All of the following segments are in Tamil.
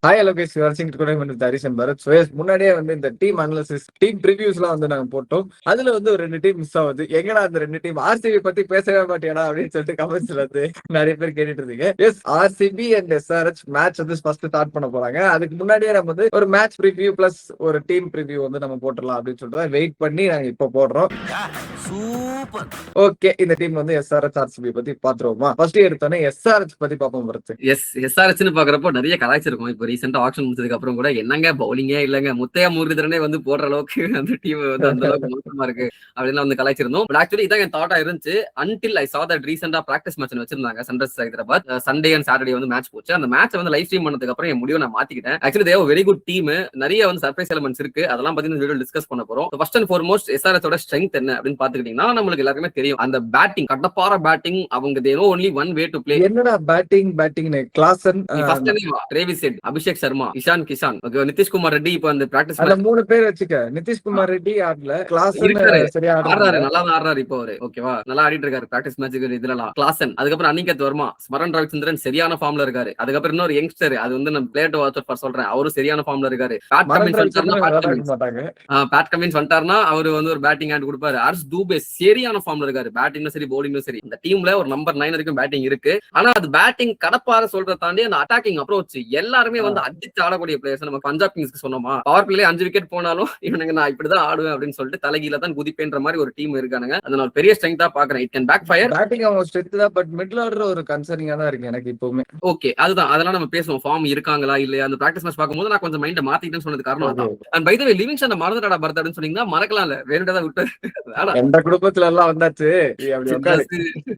Hi hello guys, you are வாட்சிங் today with Harish and Bharath. So முன்னாடியே வந்து இந்த டீம் அனாலிசிஸ், டீம் ப்ரிவியூஸ்லாம் வந்து நாங்க போட்டோம். அதுல வந்து ஒரு 2 டீம் மிஸ் ஆகுது. எங்கடா அந்த 2 டீம் ஆர்சிபி பத்தி பேசவே மாட்டியாடா அப்படின்னு சொல்லிட்டு கமெண்ட்ஸ்ல வந்து நிறைய பேர் கேட்டுட்டு இருந்தீங்க. Yes, RCB and SRH match வந்து ஃபர்ஸ்ட் ஸ்டார்ட் பண்ண போறாங்க. அதுக்கு முன்னாடியே நம்ம வந்து ஒரு மேட்ச் ப்ரிவியூ பிளஸ் ஒரு டீம் ப்ரிவியூ வந்து நம்ம போட்டுடலாம் அப்படின்னு சொல்லிட்டு வெயிட் பண்ணி நாங்க இப்போ போடுறோம். சூப்பர். ஓகே, இந்த டீம் வந்து எஸ்ஆர்எச் ஆர்சிபி பத்தி பாத்துருவோமா? ஃபர்ஸ்ட் எடுத்தோன்னே எஸ்ஆர்எச் பத்தி பார்ப்போம் பரத். எஸ்ஆர்எச்னு பாக்குறப்போ நிறைய கலாய்ச்சிருக்கும். இப்போ ரீசெண்டா ஆக்ஷன் முடிச்சதுக்கு அப்புறம் கூட என்னங்க பவுலிங்கே இல்லங்க, முத்தையா முரளிதரனே வந்து போடுற அளவுக்கு அந்த டீம் வந்து அந்த அளவுக்கு மோசமா இருக்கு அப்படின்னு வந்து கலாய்ச்சிருந்தோம். பட் ஆக்சுவலி இதான் என் தாட்டா இருந்துச்சு அன்டில் ஐ சா தட் ரீசெண்டா பிராக்டிஸ் மேட்ச் வச்சிருந்தாங்க sunrise Hyderabad. Sunday and Saturday வந்து மேட்ச் போச்சு. அந்த மேட்ச் வந்து லைவ் ஸ்ட்ரீம் பண்ணதுக்கு அப்புறம் என் முடிவை நான் மாத்திக்கிட்டேன். Actually Dev very good team, நிறைய வந்து சர்ப்ரைஸ் எலமெண்ட்ஸ் இருக்கு. அதெல்லாம் பத்தி இந்த வீடியோ டிஸ்கஸ் பண்ண போறோம். ஃபர்ஸ்ட் அண்ட் ஃபார்மோஸ்ட் எஸ்ஆர்எச்சோட ஸ்ட்ரெங்த் என்ன அப்படின்னு பாத்துக்கிட்டீங்கன்னா நம்மளுக்கு எல்லாருமே தெரியும். அந்த பேட்டிங், கடப்பார பேட்டிங். அவங்க they know only one way to play. என்னடா batting Klaasen, Travis Head, Abhishek Sharma, Ishan Kishan, Nitishkumar Reddy. இப்போ அந்த பிராக்டிஸ் அந்த 3 பேர் வச்சுக்க. நிதிஷ்குமார் ரெட்டி ஆடல, கிளாசன் சரியா ஆடுறாரு, நல்லா தான் ஆடுறாரு இப்போ அவரு. ஓகேவா, நல்லா ஆடிட்டு இருக்காரு பிராக்டிஸ் மேட்சுக்கு இதுலலாம். கிளாசன், அதுக்கப்புறம் அனிகேத் வர்மா, ஸ்மரன் ரவிச்சந்திரன் சரியான ஃபார்ம்ல இருக்காரு. அதுக்கப்புறம் இன்னொரு யங்ஸ்டர், அது வந்து நம்ம பிளேயர் டு வாட்ச் அவுட் சொல்றேன், அவரும் சரியான ஃபார்ம்ல இருக்காரு. பேட் கமின்ஸ் வந்துட்டாருன்னா அவரு வந்து ஒரு பேட்டிங் ஹேண்ட் கொடுப்பாரு. ஹர்ஷ் தூபே சரியான ஃபார்ம்ல இருக்காரு, பேட்டிங்லும் சரி பவுலிங்லும் சரி. இந்த டீம்ல ஒரு நம்பர் 9 வரைக்கும் பேட்டிங் இருக்கு. ஆனா அது பேட்டிங் கடப்பார சொல்றத தாண்டி அந்த அட்டாக்கிங் அப்ரோச் எல்லாருமே வந்து அடிச்சு ஆடக்கூடிய பிளேயர்ஸ். நம்ம பஞ்சாப் கிங்ஸ்க்கு சொன்னோமா, பவர் பிளே 5 விக்கெட் போனாலும் இவனுங்க நான் இப்படிதான் ஆடுவேன் அப்படின்னு சொல்லிட்டு தலைகீழ தான் குதிப்பேன்ற மாதிரி ஒரு டீம் இருக்கானுங்க. அதை நான் பெரிய ஸ்ட்ரெங்தா பாக்குறேன். It can backfire. Batting அவங்க ஸ்ட்ரெங்த் தான், பட் மிடில் ஆர்டர் ஒரு கன்சர்னிங்கா தான் இருக்கு எனக்கு இப்பவுமே. ஓகே, அதுதான் அதெல்லாம் நம்ம பேசுவோம். ஃபார்ம் இருக்காங்களா இல்லையா அந்த பிராக்டிஸ் மேட்ச் பார்க்கும்போது நான் கொஞ்சம் மைண்ட மாத்திட்டேன்னு சொன்னது காரணம் தான். And by the way Livingstone மறந்துடாடா பர்த் அப்படின்னு சொன்னீங்கன்னா மறக்கலாம் இல்ல, வேணும்டா விட்டு எந்த குடும்பத்துல எல்லாம் வந்தாச்சு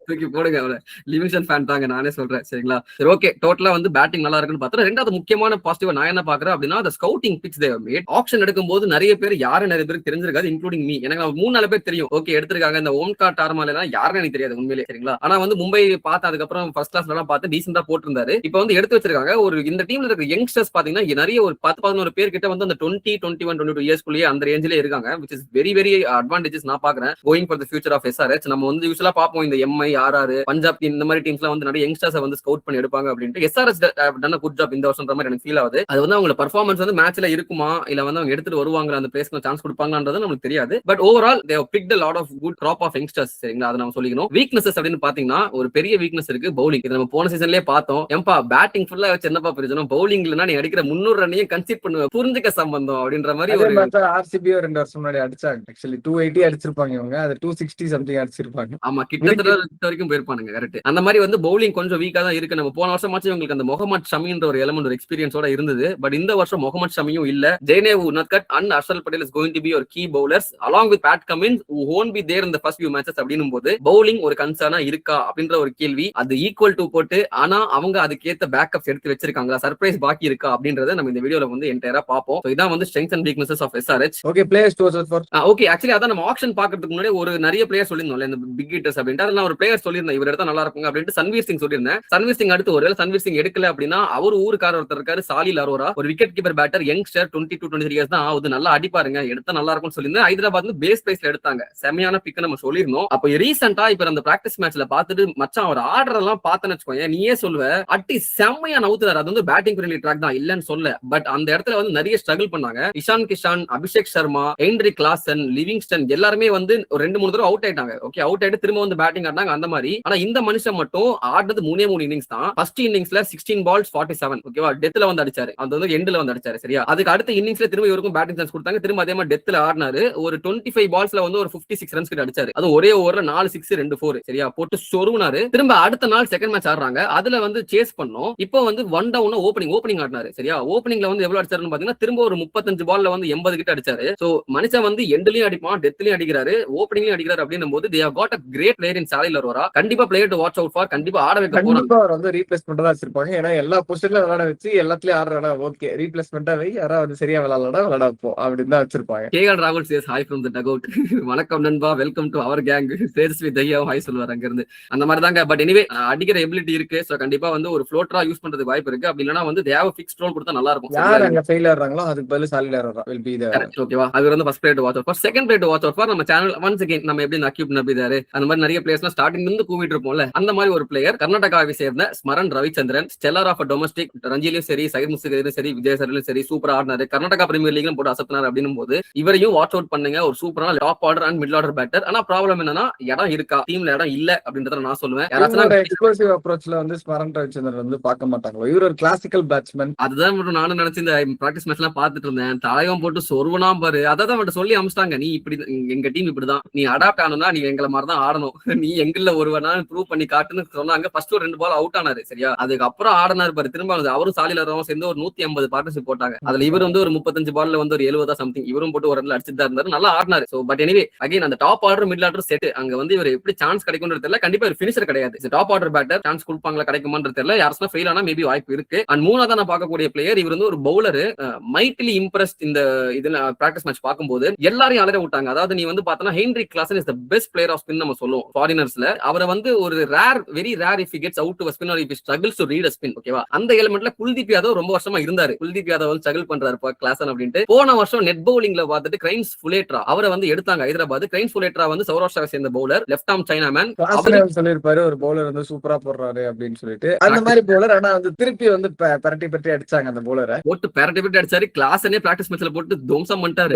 தூக்கி போடுங்க. அவளை லிவிங்ஸ்டன் ஃபேன் தாங்க, நானே சொல்றேன் சரிங்களா. சரி, ஓகே, டோட்டலா வந்து பேட்டிங் நல்லா இருக்குன்னு பார்த்தா. ரெண்டாவது முக்கியமான பாசிட்டிவா நான் என்ன பாக்குறேன் அப்படின்னா அந்த scouting picks they have made. Action எடுக்கும்போது நிறைய பேர் நிறைய பேருக்கு தெரிஞ்சிருக்காது, இன்க்ளூடிங் மீ. எனக்கு 3-4 பேர் தெரியும். ஓகே, எடுத்திருக்காங்க. இந்த ஓம்கார் டார்மால எல்லாம் யாருன்னு எனக்கு தெரியாது உண்மையிலே சரிங்களா. ஆனா வந்து மும்பை பார்த்து அதுக்கப்புறம் ஃபர்ஸ்ட் கிளாஸ்ல எல்லாம் பார்த்து டீசெண்டா போட்டிருந்தாரு. இப்போ வந்து எடுத்து வச்சிருக்காங்க. ஒரு இந்த டீம்ல இருக்கிற யங்ஸ்டர்ஸ் பாத்தீங்கன்னா நிறைய ஒரு 10-11 பேர் கிட்ட வந்து அந்த 20, 21, 22 இயர்ஸ்க்குள்ளேயே அந்த ரேஞ்சிலே இருக்காங்க. which is very very advantages நான் பாக்குறேன் going for the future of SRH. நம்ம வந்து யூசுவலா பார்ப்போம் இந்த எம்ஐ, ஆர்ஆர், பஞ்சாப் இந்த மாதிரி டீம்ஸ்லாம் வந்து நிறைய யங்ஸ்டர்ஸ் வந்து ஸ்கவுட் பண்ணி எடுப்பாங்க அப்படின்ட்டு. எஸ்ஆர்எச் டன் குட் ஜாப் இந்த வருஷம்ன்ற மாதிரி எனக்கு ஃபீல் ஆகுது. அது வந்து அவங்க பெர்ஃபார்மன்ஸ் வந்து மேட்ச்ல இருக்குமா இல்ல வந்து அவங்க எடுத்துட்டு வருவாங்க, அந்த பிளேஸ்க்கு சான்ஸ் கொடுப்பாங்கன்றது நமக்கு தெரியாது. But overall they have picked a lot of good crop of youngsters சரிங்களா. அதை நம்ம சொல்லிக்கணும். வீக்னஸஸ் அப்படின்னு பாத்தீங்கன்னா ஒரு பெரிய வீக்னஸ் இருக்கு பவுலிங். இது நம்ம போன சீசன்லயே பார்த்தோம். ஏம்பா பேட்டிங் ஃபுல்லா வச்சு என்னப்பா பிரயோஜனம், பவுலிங்லனா நீ அடிக்கிற 300 ரன்னையும் கன்சிட் பண்ணுவ, புரிஞ்சுக்க சம்பந்தம் அப்படின்ற மாதிரி ஒரு ஆர்சிபி 2 வருஷம் முன்னாடி அடிச்சாங்க. ஆக்சுவலி 280 அடிச்சிருப்பாங்க இவங்க, அது 260 சம்திங் அடிச்சிருப்பாங்க. ஆமா, கிட்டத்தட்ட வரைக்கும் போயிருப்பானுங்க. கரெக்ட். அந்த மாதிரி வந்து பவுலிங் கொஞ்சம் வீக்கா தான் இருக்கு. நம்ம போன வருஷமாச்சு இவங்களுக்கு அந்த முகமது ஷமின்ற ஒரு எலமெண்ட், ஒரு எக்ஸ்பீரியன்ஸோட இருந்தது. பட் இந்த வருஷம் முகமது ஷமியும் இல்ல. Jaydev Unadkat and Harshal Patel is going to be ஒரு key bowlers along with Pat Cummins who won't be there in the first few matches அப்படினும் போது பவுலிங் ஒரு கன்சர்னா இருக்கா அப்படின்ற ஒரு கேள்வி. அது ஈக்குவல் டு போட்டு ஆனா அவங்க அதுக்கேத்த பேக்கப்ஸ் எடுத்து வச்சிருக்காங்களா, சர்ப்ரைஸ் பாக்கி இருக்கா அப்படின்றத நம்ம இந்த வீடியோல வந்து என்டையரா பாப்போம். சோ இதான் வந்து strengths and weaknesses of SRH. Okay, players to watch for. Okay, actually அதான் நம்ம ஆக்ஷன் பாக்கிறதுக்கு முன்னாடி ஒரு நிறைய பிளேயர் சொல்லிருந்தோம்ல இந்த பிக் ஹிட்டர்ஸ் அப்படின்ட்டு. அதெல்லாம் ஒரு பிளேயர் சொல்லியிருந்தேன் இவர் எடுத்தா நல்லா இருக்கும் அப்படின்ட்டு. சன்வீர் சிங் சொல்லியிருந்தேன். சன்வீர் சிங் அடுத்து ஒருவேளை சன்வீர் சிங் எடுக்கல அப்படின்னா அவர் ஊருக்காரர் ஒருத்தர் இருக்காரு, சாலில் அரோரா, ஒரு wicket keeper batter, youngster, 22-23 years தான் ஆகுது, நல்லா அடிப்பாருங்க, எடுத்தா நல்லா இருக்கும்னு சொல்லியிருந்தேன். ஹைதராபாத் வந்து பேஸ் பிரைஸ்ல எடுத்தாங்க, செமையான பிக் நம்ம சொல்லியிருந்தோம். அப்போ ரீசெண்டா இப்ப அந்த பிராக்டிஸ் மேட்ச்ல பார்த்துட்டு மச்சான் அவர் ஆர்டர் எல்லாம் பார்த்தேன்னு வச்சுக்கோங்க, நீயே சொல்லுவ அட்டி செம்மையா நவுத்துறாரு. அது வந்து பேட்டிங் ஃப்ரெண்ட்லி ட்ராக் தான் இல்லன்னு சொல்ல, பட் அந்த இடத்துல வந்து நிறைய ஸ்ட்ரகிள் பண்ணாங்க. Ishan Kishan, Abhishek Sharma, Henry Klaasen, Livingstone எல்லாருமே வந்து ஒரு 2-3 தடவை அவுட் ஆயிட்டாங்க. ஓகே, அவுட் ஆயிட்டு திரும்ப வந்து பேட்டிங் ஆடினாங்க அந்த மாதிரி. ஆனா இந்த மனுஷன் மட்டும் ஆடுறது 3 இன்னிங்ஸ் தான். ஃபர்ஸ்ட் இன்னிங்ஸ்ல 16 balls 47 ஓகேவா, டெத்ல வந்து அடிச்சாரு, அது வந்து எண்ட்ல வந்து அடிச்சாரு சரியா. அதுக்கு அடுத்த இன்னிங்ஸ்ல திரும்ப இவருக்கும் பேட்டிங் சான்ஸ் கொடுத்தாங்க, திரும்ப அதே மாதிரி டெத்ல ஆடினாரு. ஒரு 25 balls வந்து ஒரு 56 ரன்ஸ் கிட்ட அடிச்சாரு. அது ஒரே ஓவர்ல 4 6 2 4 சரியா போட்டு சொருவுனாரு. திரும்ப அடுத்த நாள் செகண்ட் மேட்ச் ஆடுறாங்க, அதுல வந்து சேஸ் பண்ணோம். இப்போ வந்து 1 down ஓப்பனிங் ஆடினாரு சரியா. ஓப்பனிங்ல வந்து எவ்வளவு அடிச்சாருன்னு பாத்தீங்கன்னா திரும்ப ஒரு 35 பால்ல வந்து 80 கிட்ட அடிச்சாரு. சோ மனுஷன் வந்து எண்ட்லயும் அடிப்பான், டெத்லயும் அடிக்கிறாரு, ஓப்பனிங்லயும் அடிக்கிறாரு அப்படின்னும் போது they have got a great player in சாலில் Arora. கண்டிப்பா player to watch out for. கண்டிப்பா ஆட வைக்க போறாங்க. கண்டிப்பா அவர் வந்து ரீப்ளேஸ்மென்ட் தான் வச்சிருப்பாங்க. ஏன்னா எல்லா பொசிஷன்ல விளையாட வச்சு எல்லாத்துலயும் ஆடுறா, ஓகே ரீப்ளேஸ்மெண்டா வை, யாராவது வந்து சரியா விளையாட வைப்போம் அப்படின்னு தான் வச்சிருப்பாங்க. கேஎல் ராகுல் says hi from the dugout. வணக்கம் நண்பா, welcome to our gang. Tejasvi தையாவும் ஹாய் சொல்வார் அங்க இருந்து. அந்த மாதிரி தாங்க. பட் எனிவே அடிக்கிற எபிலிட்டி இருக்கு. சோ கண்டிப்பா வந்து ஒரு ஃப்ளோட்டரா யூஸ் பண்றதுக்கு வாய்ப்பு இருக்கு. அப்படி இல்லனா வந்து தேவ ஃபிக்ஸ் ரோல் கொடுத்தா நல்லா இருக்கும். யார் அங்க ஃபெயில் ஆறாங்களோ அதுக்கு பதிலா சாலில் அரோரா will be there. ஓகேவா, அது வந்து first player to watch out for. Second player to watch out for நம்ம சேனல் ஒன்ஸ் அகைன் நம்ம எப்படி அக்யூப் நம்பிதாரு அந்த மாதிரி நிறைய பிளேயர்ஸ் ஸ்டார்டிங் இருந்து கூவிட்டு இருப்போம்ல, அந்த மாதிரி ஒரு பிளேயர் கர்நாடகாவை சேர்ந்த ஸ்மரன் ரவிச்சந்திரன், ஸ்டெல்லர் ஆஃப் டொமஸ்டிக் ரஞ்சிலையும் சரி, சைர் முஸ்தகிலும் சரி, விஜயசரிலும் சரி சூப்பரா ஆடினாரு. கர்நாடகா பிரீமியர் லீக்ல போட்டு அசத்தினார் அப்படின்னும் போது இவரையும் வாட்ச் அவுட் பண்ணுங்க. ஒரு சூப்பரான top order and middle order batter. ஆனா ப்ராப்ளம் என்னன்னா இடம் இருக்கா, டீம்ல இடம் இல்ல அப்படின்றத நான் சொல்லுவேன். எக்ஸ்ப்ளோசிவ் அப்ரோச்ல வந்து ஸ்மரன் ரவிச்சந்திரன் வந்து பார்க்க மாட்டாங்களோ, இவர் ஒரு கிளாசிக்கல் பேட்ஸ்மேன். அதுதான் மட்டும் நானும் நினைச்சு இந்த பிராக்டிஸ் மேட்ச் எல்லாம் பாத்துட்டு இருந்தேன். தலையம் போட்டு சொருவனா பாரு. அதான் மட்டும் சொல்லி அமிச்சிட்டாங்க, நீ இப்படி எங்க டீம் இப்படிதான், நீ அடாப்ட் ஆகணும்னா நீ எங்களை மாதிரி தான் ஆடணும், நீ எங்கல்ல ஒருவனா ப்ரூவ் பண்ணி காட்டுன்னு சொன்னாங்க. ஃபர்ஸ்ட் ஒரு 2 பால் அவுட் ஆனாரு சரியா, அதுக்கப்புறம் ஆடினாரு பாரு. திரும்ப அவரும் சாலிலரும் சேர்ந்து ஒரு 150 பார்ட்னர்ஷிப் போட்டாங்க. அதுல இவர் வந்து ஒரு 35 பால்ல வந்து ஒரு 70 சம்திங் இவரும் போட்டு ஒரு இடத்துல அடிச்சுட்டு தான் இருந்தாரு. நல்லா ஆடினாரு. சோ பட் எனிவே அகைன் அந்த top order middle order set அங்க வந்து இவர் எப்படி சான்ஸ் கிடைக்கும்ன்றது தெரியல. கண்டிப்பா ஒரு ஃபினிஷர் கிடையாது. டாப் ஆர்டர் பேட்டர் சான்ஸ் கொடுப்பாங்களா கிடைக்குமான்றது தெரியல. யாருன்னா ஃபெயில் ஆனா மேபி வாய்ப்பு இருக்கு. அண்ட் மூணாவது நான் பார்க்கக்கூடிய பிளேயர் இவர் வந்து ஒரு பவுலர். மைட்லி இம்ப்ரெஸ்ட் இந்த இதுல பிராக்டிஸ் மேட்ச் பார்க்கும்போது எல்லாரையும் அலற விட்டாங்க. அதாவது நீ வந்து பார்த்தனா Henry Klaasen is the best player of spin நம்ம சொல்லுவோம் ஃபாரினர்ஸ்ல. அவரை வந்து ஒரு very rare if he gets out to spin or if he struggles to read a spin, ஓகேவா? அந்த எலிமெண்ட்ல குல்தீப் யாதவ் ரொம்ப வருஷமா இருந்தாரு. குல்தீப் யாதவ் வந்து ஸ்ட்ரகிள் பண்றாரு கிளாசன் அப்படின்ட்டு. போன வருஷம் நெட் பவுலிங்ல பார்த்துட்டு கிரைன்ஸ் ஃபுலேட்ரா அவரை வந்து எடுத்தாங்க ஹைதராபாத். கிரைன்ஸ் ஃபுலேட்ரா வந்து சௌராஷ்டிராவை சேர்ந்த bowler, left arm chinaman. சொல்லிருப்பாரு ஒரு பவுலர் வந்து சூப்பரா போடுறாரு அப்படின்னு சொல்லிட்டு. அந்த மாதிரி பவுலர் ஆனா வந்து திருப்பி வந்து பரட்டி அடிச்சாங்க அந்த பவுலரை. போட்டு பரட்டி அடிச்சாரு. கிளாஸனே பிராக்டிஸ் மேட்ச்ல போட்டு துவம்சம் பண்ணிட்டாரு.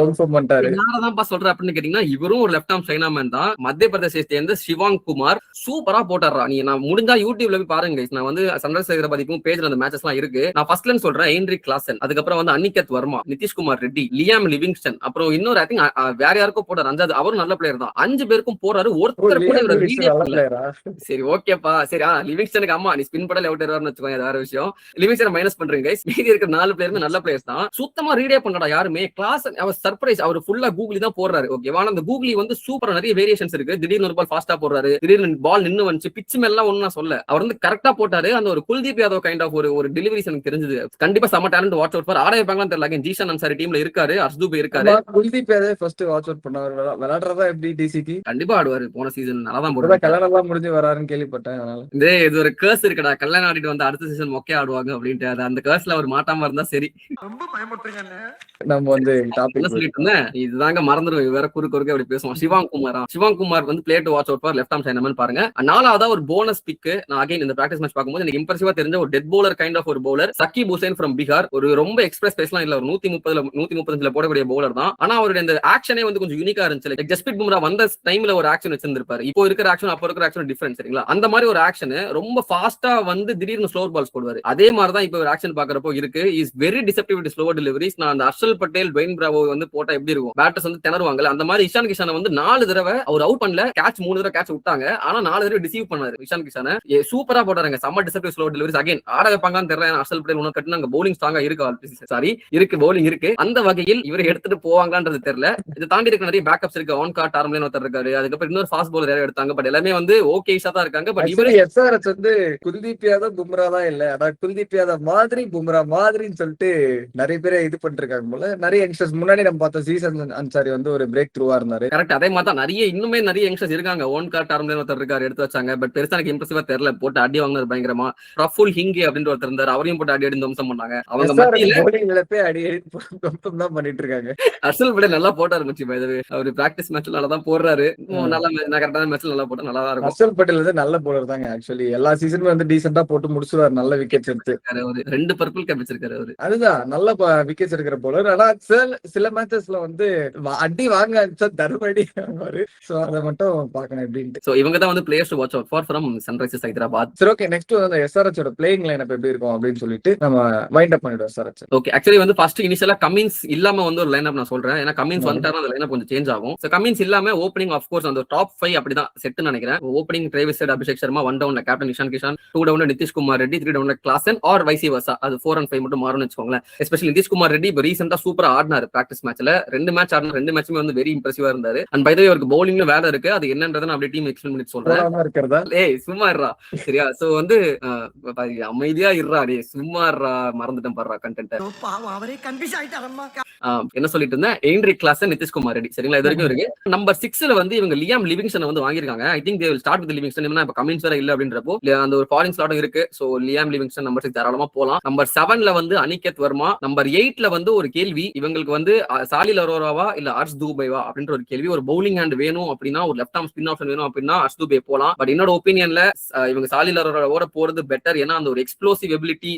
யாரதான்ப்பா சொல்ற அப்படின்னு கேட்டீங்கன்னா இவரும் ஒரு லெஃப்ட் ஆர்ம் சைனா மேன் தான். மத்திய பிரதேசத்தை சேர்ந்த சிவாங் குமார் சூப்பரா போட்டாரா. நீ நான் முடிஞ்சா யூடியூப்ல போய் பாருங்க. நான் வந்து சன்ரைஸ் ஹைதராபாத் பேஜ்ல அந்த மேட்சஸ் எல்லாம் இருக்கு. நான் ஃபர்ஸ்ட்ல சொல்றேன் ஹென்ரி கிளாசன், அதுக்கப்புறம் வந்து அனிகேத் வர்மா, நிதிஷ்குமார் ரெட்டி, லியாம் லிவிங்ஸ்டன், அப்புறம் இன்னொரு ஐ திங்க் வேற யாருக்கும் போட்டார் அஞ்சாவது. அவரும் நல்ல பிளேயர் தான். 5 பேருக்கும் போறாரு. ஒருத்தர் கூட இவர் வீடியோ பண்ணல. சரி ஓகேப்பா சரி. லிவிங்ஸ்டனுக்கு அம்மா நீ ஸ்பின் படல அவுட் ஆயிடுவார்னு வச்சுக்கோங்க, வேற விஷயம். லிவிங்ஸ்டன் மைனஸ் பண்றீங்க கைஸ். மீதி இருக்கிற 4 பிளேயருமே நல்ல பிளேயர்ஸ் தான். சுத்தமா ரீடே பண்ணடா யாருமே. கிளாஸ் அவர் சர்ப்ரைஸ். அவர் ஃபுல்லா கூகுளி தான் போடுறாரு, ஓகேவா? அந்த கூகுளி வந்து சூப்பரா நிறைய வேரியேஷன்ஸ் இருக்கு. திடீர்னு ஒரு பால் ஃபாஸ்டா போடுறாரு, திடீர்னு பால் நின்னு வந்துச்சு, பிட்ச் மேலாம் ஒண்ணு சொல்ல அவர் வந்து கரெக்டா போட்டாரு. அந்த ஒரு குல்தீப் யாதவ் கைண்ட் ஆஃப் ஒரு டெலிவரிஸ் எனக்கு தெரிஞ்சது. கண்டிப்பா சம டேலண்ட் வாட்ச் அவுட் ஃபார். ஆட வைப்பாங்கன்னு தெரியல. ஜீஷன் அன்சாரி டீம்ல இருக்காரு, அர்ஷ்தூப் இருக்காரு. Kuldeep Yadav first watch out பண்ணவர். விளையாடுறதா எப்படி டிசிக்கு கண்டிப்பா ஆடுவாரு. போன சீசன் நல்லா தான் போடுறாரு. கல்யாணம் எல்லாம் முடிஞ்சு வராருன்னு கேள்விப்பட்டேன். அதனால இது ஒரு கேர்ஸ் இருக்குடா, கல்யாணம் ஆடிட்டு வந்து அடுத்த சீசன் மொக்கையா ஆடுவாங்க அப்படின்ட்டு. அந்த கேர்ஸ்ல அவர் மாட்டாம இருந்தா சரி. ரொம்ப பயமுறுத்துறீங்க. நம்ம வந்து டாபிக் சொல்லிட்டு இருந்தேன். இதுதாங்க மறந்துடும் வேற குறுக்க அப்படி பேசுவோம். சிவாங் குமார் வந்து play to watch out for left arm chinaman பாருங்க. 4ஆவதா ஒரு போனஸ் பிக். நான் அகைன் இந்த பிராக்டிஸ் மேட்ச் பார்க்கும்போது எனக்கு இம்ப்ரெசிவா தெரிஞ்ச ஒரு டெட் பவுலர் கைண்ட் ஆஃப் ஒரு பவுலர் சக்கீப் ஹுசைன் ஃப்ரம் பீகார். ஒரு ரொம்ப எக்ஸ்பிரஸ் பேஸ்லாம் இல்ல, ஒரு 135 போடக்கூடிய பவுலர் தான். ஆனா அவருடைய இந்த ஆக்ஷனே வந்து கொஞ்சம் யூனிக்கா இருந்துச்சு. ஜஸ்பிரிட் பும்ரா வந்த டைம்ல ஒரு ஆக்ஷன் வச்சிருந்திருப்பாரு. இப்போ இருக்கிற ஆக்ஷன் அப்போ இருக்கிற ஆக்ஷன் டிஃபரன்ஸ் சரிங்களா? அந்த மாதிரி ஒரு ஆக்ஷன் ரொம்ப ஃபாஸ்டா வந்து திடீர்னு ஸ்லோவர் பால்ஸ் போடுவாரு. அதே மாதிரி தான் இப்போ ஒரு ஆக்ஷன் பாக்குறப்போ இருக்கு. Is very deceptive with slower deliveries. நான் அந்த ஹர்ஷல் பட்டேல், டுவைன் பிராவோ வந்து போட்டா எப்படி இருக்கும், பேட்டர்ஸ் வந்து திணறுவாங்கல, அந்த மாதிரி இஷான் கிஷானை வந்து 4 தடவை அவர் அவுட் பண்ணல. கேட்ச் 3 தடவை கேட்ச் விட்டாங்க. ஆனா 4 தடவை டிசீவ் பண்ணாரு இஷான் கிஷானை. சூப்பரா போட்டாருங்க. சம்ம டிசெப்டிவ் ஸ்லோவர் டெலிவரிஸ். அகைன் ஆட வைப்பாங்கன்னு தெரியல. ஹர்ஷல் பட்டேல் உனக்கு கட்டினாங்க பவுலிங் ஸ்ட்ராங்கா இருக்கு. சாரி இருக்கு, பவுலிங் இருக்கு. அந்த வகையில் இவரை எடுத்துட்டு போவாங்கன்றது தெரியல. இதை தாண்டி இருக்க நிறைய பேக்கப்ஸ் இருக்கு. ஆன் கார்ட் டார்ம்லேன் ஒருத்தர் இருக்காரு. அதுக்கப்புறம் இன்னொரு ஃபாஸ்ட் பவுலர் யாரும் எடுத்தாங்க. பட் எல்லாமே வந்து ஓகேஷா தான் இருக்காங்க. பட் இவரு எஸ்ஆர்எச் வந்து குல்தீப் யாதவ் பும்ரா தான் இல்ல, ஆனா குல்தீப் யாதவ் மாதிரி பும்ரா மாதிரின்னு சொல்லிட்டு நிறைய பேர் இது பண்ணிருக்காங்க போல. நிறைய யங்ஸ்டர்ஸ் முன்னாடி நம்ம பார்த்தோம். ஜீஷன் அன்சாரி வந்து ஒரு பிரேக் த்ரூவா இருந்தாரு. கரெக்ட். அதே மாதிரி தான் இன்னுமே நிறைய யங்ஸ்டர்ஸ் இருக்காங்க. ஓன் கார்ட் டார்ம்லேன் ஒருத்தர் இருக்காரு, எடுத்து வச்சாங்க. பட் பெருசா எனக்கு இம்ப்ரெசிவா தெரியல. போட்டு அடி வாங்கினார் பயங்கரமா. ரஃபுல் ஹிங்கி அப்படின்னு ஒருத்தர் இருந்தாரு, அவரையும் போட்டு அடி தம்சம் பண்ணாங்க. அவங்க மத்தியில அடி தான் பண்ணிட்டு இருக்காங்க. ஹர்ஷல் பட்டேல் நல்லா போட்டாரு மச்சி. அவர் பிராக்டிஸ் மேட்ச்ல நல்லா தான் போடுறாரு. நல்லா கரெக்டான மேட்ச்ல நல்லா போட்டா நல்லா இருக்கும். ஹர்ஷல் பட்டேல் வந்து நல்ல பவுலர் தாங்க. ஆக்சுவலி எல்லா சீசனுமே வந்து டீசென்ட்டா போட்டு முடிச்சுவாரு. நல்ல விக்கெட்ஸ் எடுத்து 2 பர்பிள் கேப் வச்சிருக்காரு அவரு. அதுதான் நல்ல விக்கெட்ஸ் எடுக்கிற பவுலர். ஆனா சில மேட்சஸ்ல வந்து அடி வாங்க தருமடி வாங்குவாரு. சோ அதை மட்டும் பார்க்கணும் எப்படின்ட்டு. சோ இவங்க தான் வந்து players to watch out for from Sunrisers Hyderabad. சரி ஓகே, நெக்ஸ்ட் வந்து எஸ்ஆர்எச் ஓட பிளேயிங் லைனப் எப்படி இருக்கும் அப்படின்னு சொல்லிட்டு நம்ம வைண்ட் அப் பண்ணிடுவோம். SRH okay. ஆக்சுவலி வந்து ஃபர்ஸ்ட் இனிஷியலா கமின்ஸ் இல்லாம வந்து ஒரு லைனப் நான் சொல்றேன். ஏன்னா கமின்ஸ் வந்துட்டாருன்னா அந்த லைனப் கொஞ்சம் சேஞ்ச் ஆகும். சோ கமின்ஸ் இல்லாம ஓப்பனிங் ஆஃப் கோர்ஸ் அந்த டாப் 5 அப்படிதான் செட்னு நினைக்கிறேன். ஓப்பனிங் டிரேவிஸ் ஹெட், அபிஷேக் சர்மா, 1 டவுன்ல கேப்டன் இஷான் கிஷான், 2 டவுன்ல நிதிஷ்குமார் ரெட்டி, 3 டவுன்ல கிளாசன் ஆர் வைசி வர்சா. அது 4 and 5 மட்டும் மாறும்னு வச்சுக்கோங்களேன். எஸ்பெஷலி நிதிஷ்குமார் ரெட்டி இப்போ ரீசெண்டா சூப்பரா ஆடினாரு பிராக்டிஸ் மேட்ச்ல. 2 மேட்ச் ஆடின 2 மேட்சுமே வந்து வெரி இம்ப்ரெசிவா இருந்தாரு. அண்ட் பை தி வே அவருக்கு பவுலிங்ல வேலை இருக்கு. அது என்னன்றதை நான் அப்படியே டீம் எக்ஸ்பிளைன் பண்ணி சொல்றேன். ஏய் சும்மா இருடா சரியா? சோ வந்து அமைதியா இருடா. டேய் சும்மா இருடா, மறந்துட்டேன் பாருடா கண்டென்ட். பாவம் அவரே கன்ஃபியூஸ் ஆயிட்டாரம்மா. என்ன சொல்லிட்டு இருந்தேன், எயின்ரிக் கிளாஸ் நிதிஷ்குமார் ரெட்டி. சரிங்களா, இது வரைக்கும் இருக்கு. நம்பர் 6ல வந்து இவங்க லியாம் லிவிங்ஸ்டன் வந்து வாங்கிருக்காங்க. I think they will start with Livingstone. ஏன்னா இப்ப கமின்ஸ் வேற இல்ல அப்படின்றப்போ அந்த ஒரு ஃபாரின் ஸ்லாட்டும் இருக்கு. சோ லியாம் லிவிங்ஸ்டன் நம்பர் 6 தாராளமா போலாம். நம்பர் 7ல வந்து அனிகேத் வர்மா. நம்பர் 8ல வந்து ஒரு கேள்வி, இவங்களுக்கு வந்து சாலில் அரோராவா இல்ல ஹர்ஷ் தூபேவா அப்படின்ற ஒரு கேள்வி. ஒரு பவுலிங் ஹேண்ட் வேணும் அப்படின்னா, ஒரு லெஃப்ட் ஆர்ம் ஸ்பின் ஆப்ஷன் வேணும் அப்படின்னா ஹர்ஷ் தூபே போலாம். பட் என்னோட ஒப்பீனியன்ல இவங்க சாலில் அரோராவோட போறது பெட்டர். ஏன்னா அந்த ஒரு எக்ஸ்ப்ளோசிவ் எபிலிட்டி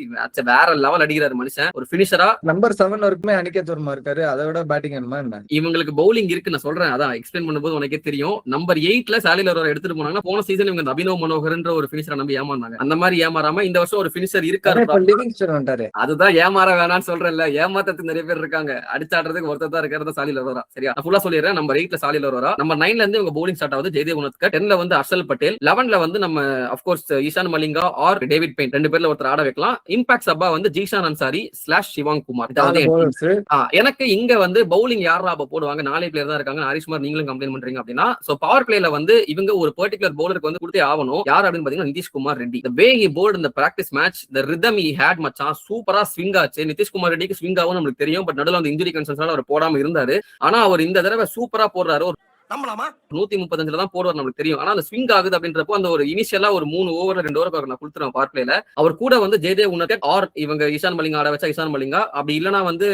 வேற லெவல் அடிக்கிறாரு மனுஷன். ஒரு பினிஷரா நம்பர் 7 வரைக்குமே அனிகேத் வர்மா இருக்காரு. அதோட பேட்டிங் வேணுமா என்ன? இவங்களுக்கு பவுலிங் இருக்கு நான் சொல்றேன். அதான் எக்ஸ்பிளைன் பண்ணும்போது உனக்கே தெரியும். நம்பர் 8ல சாலில் அரோரா எடுத்துட்டு போனாங்கன்னா, போன சீசன் இவங்க அபினவ் மனோகர்ன்ற ஒரு பினிஷரை நம்பி ஏமாந்தாங்க. அந்த மாதிரி ஏமாறாம இந்த வருஷம் ஒரு பினிஷர் இருக்காரு. லிவிங்ஸ்டன் வந்துட்டாரு. அதுதான் ஏமாற வேணாம்னு சொல்றேன்ல. ஏமாத்தத்துக்கு நிறைய பேர் இருக்காங்க. அடிச்சாடுறதுக்கு ஒருத்தர் தான் இருக்காரு, சாலில் அரோரா. சரியா, நான் ஃபுல்லா சொல்லிடுறேன். நம்பர் 8ல சாலில் அரோரா. நம்பர் 9ல இருந்து இவங்க பவுலிங் ஸ்டார்ட் ஆகுது ஜெயதேவ் உனத்கட். 10ல வந்து ஹர்ஷல் பட்டேல். 11ல வந்து நம்ம of course Eshan Malinga or David Payne, ரெண்டு பேர்ல ஒருத்தர் ஆட வைக்கலாம். இம்பாக்ட் சப்பா வந்து ஜீஷான் அன்சாரி / சிவாங் குமார். எனக்கு இங்க வந்து பவுலிங் யாரா போடுவாங்க, 4 பிளேயர் தான் இருக்காங்க. ஹரிஷ்குமார் நீங்களும் கம்ப்ளைண்ட் பண்றீங்க அப்படின்னா, சோ பவர் பிளேல வந்து இவங்க ஒரு பர்டிகுலர் பவுலருக்கு வந்து கொடுத்தே ஆகணும். யார் அப்படின்னு பாத்தீங்கன்னா Nitish Kumar Reddy. The way he bowled in the practice match, the rhythm he had மச்சான் சூப்பரா ஸ்விங் ஆச்சு. நிதிஷ்குமார் ரெட்டிக்கு ஸ்விங் ஆகும் நமக்கு தெரியும். பட் நடுவில் அந்த இன்ஜுரி கன்சர்ன்ஸ்னால அவர் போடாம இருந்தாரு. ஆனா அவர் இந்த தடவை சூப்பரா போடுறாரு. 135 தான் போடுவார் நமக்கு தெரியும். ஆனா அந்த ஸ்விங் ஆகுது அப்படின்றப்போ அந்த ஒரு இனிஷியலா ஒரு 3 ஓவர்ல 2 ஓவர் நான் கொடுத்துருவேன் பவர் பிளேல. அவர் கூட வந்து ஜெயதேவ் உனத்கட் ஆர் இவங்க ஈஷான் மலிங்கா ஆட வச்சா ஈஷான் மலிங்கா, அப்படி இல்லனா வந்து